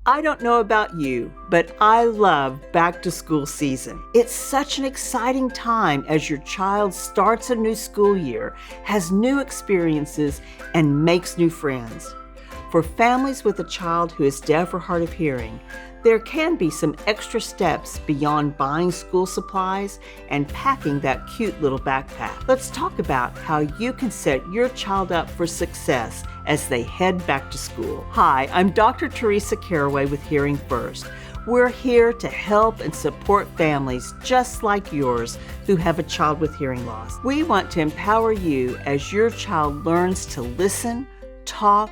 I don't know about you, but I love back to school season. It's such an exciting time as your child starts a new school year, has new experiences, and makes new friends. For families with a child who is deaf or hard of hearing, there can be some extra steps beyond buying school supplies and packing that cute little backpack. Let's talk about how you can set your child up for success as they head back to school. Hi, I'm Dr. Teresa Caraway with Hearing First. We're here to help and support families just like yours who have a child with hearing loss. We want to empower you as your child learns to listen, talk,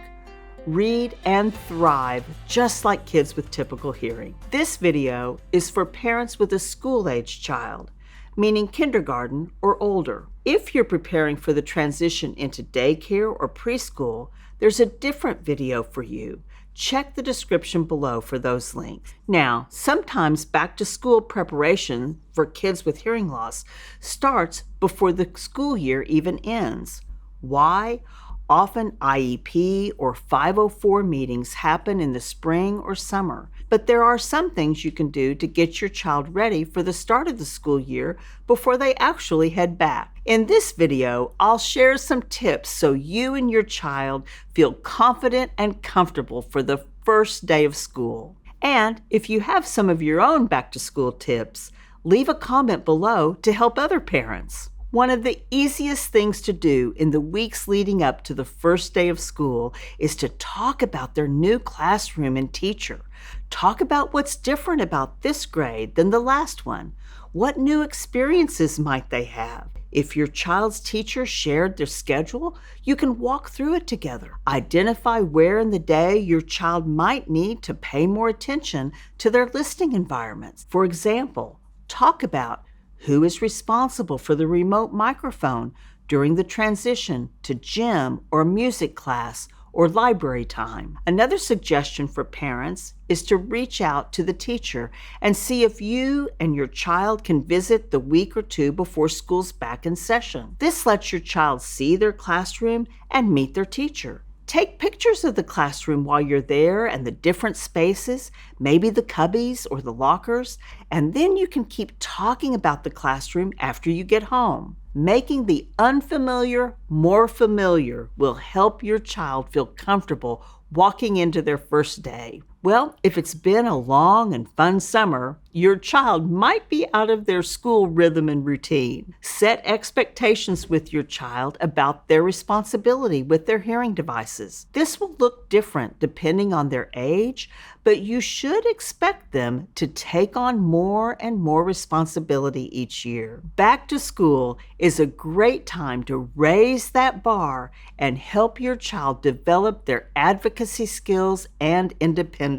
read, and thrive just like kids with typical hearing. This video is for parents with a school-age child, meaning kindergarten or older. If you're preparing for the transition into daycare or preschool, there's a different video for you. Check the description below for those links. Now, sometimes back-to-school preparation for kids with hearing loss starts before the school year even ends. Why? Often IEP or 504 meetings happen in the spring or summer, but there are some things you can do to get your child ready for the start of the school year before they actually head back. In this video, I'll share some tips so you and your child feel confident and comfortable for the first day of school. And if you have some of your own back-to-school tips, leave a comment below to help other parents. One of the easiest things to do in the weeks leading up to the first day of school is to talk about their new classroom and teacher. Talk about what's different about this grade than the last one. What new experiences might they have? If your child's teacher shared their schedule, you can walk through it together. Identify where in the day your child might need to pay more attention to their listening environments. For example, talk about who is responsible for the remote microphone during the transition to gym or music class or library time. Another suggestion for parents is to reach out to the teacher and see if you and your child can visit the week or two before school's back in session. This lets your child see their classroom and meet their teacher. Take pictures of the classroom while you're there and the different spaces, maybe the cubbies or the lockers, and then you can keep talking about the classroom after you get home. Making the unfamiliar more familiar will help your child feel comfortable walking into their first day. Well, if it's been a long and fun summer, your child might be out of their school rhythm and routine. Set expectations with your child about their responsibility with their hearing devices. This will look different depending on their age, but you should expect them to take on more and more responsibility each year. Back to school is a great time to raise that bar and help your child develop their advocacy skills and independence.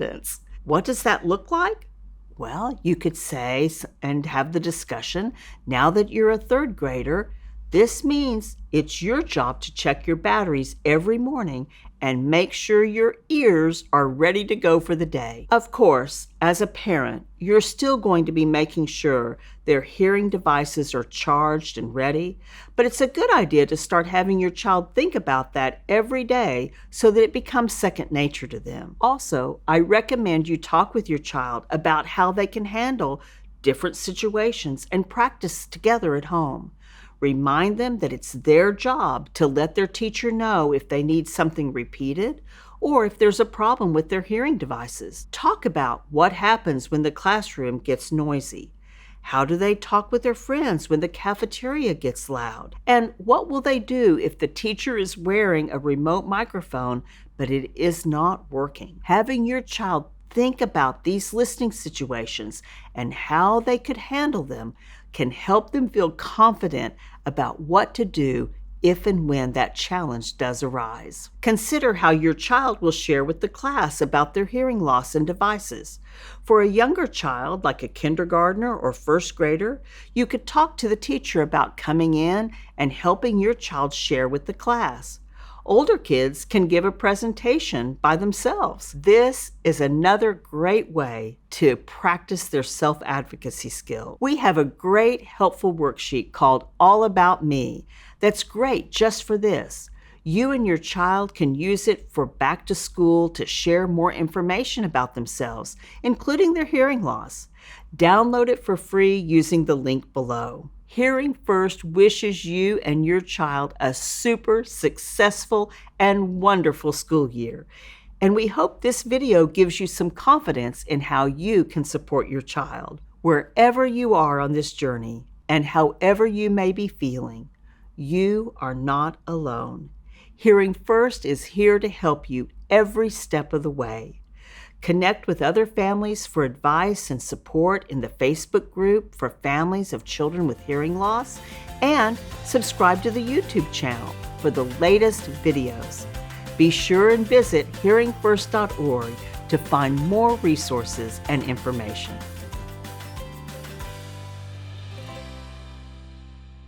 What does that look like? Well, you could say and have the discussion, now that you're a third grader, this means it's your job to check your batteries every morning and make sure your ears are ready to go for the day. Of course, as a parent, you're still going to be making sure their hearing devices are charged and ready, but it's a good idea to start having your child think about that every day so that it becomes second nature to them. Also, I recommend you talk with your child about how they can handle different situations and practice together at home. Remind them that it's their job to let their teacher know if they need something repeated or if there's a problem with their hearing devices. Talk about what happens when the classroom gets noisy. How do they talk with their friends when the cafeteria gets loud? And what will they do if the teacher is wearing a remote microphone but it is not working? Having your child think about these listening situations and how they could handle them can help them feel confident about what to do if and when that challenge does arise. Consider how your child will share with the class about their hearing loss and devices. For a younger child, like a kindergartner or first grader, you could talk to the teacher about coming in and helping your child share with the class. Older kids can give a presentation by themselves. This is another great way to practice their self-advocacy skill. We have a great helpful worksheet called All About Me that's great just for this. You and your child can use it for back to school to share more information about themselves, including their hearing loss. Download it for free using the link below. Hearing First wishes you and your child a super successful and wonderful school year. And we hope this video gives you some confidence in how you can support your child. Wherever you are on this journey and however you may be feeling, you are not alone. Hearing First is here to help you every step of the way. Connect with other families for advice and support in the Facebook group for families of children with hearing loss, and subscribe to the YouTube channel for the latest videos. Be sure and visit hearingfirst.org to find more resources and information.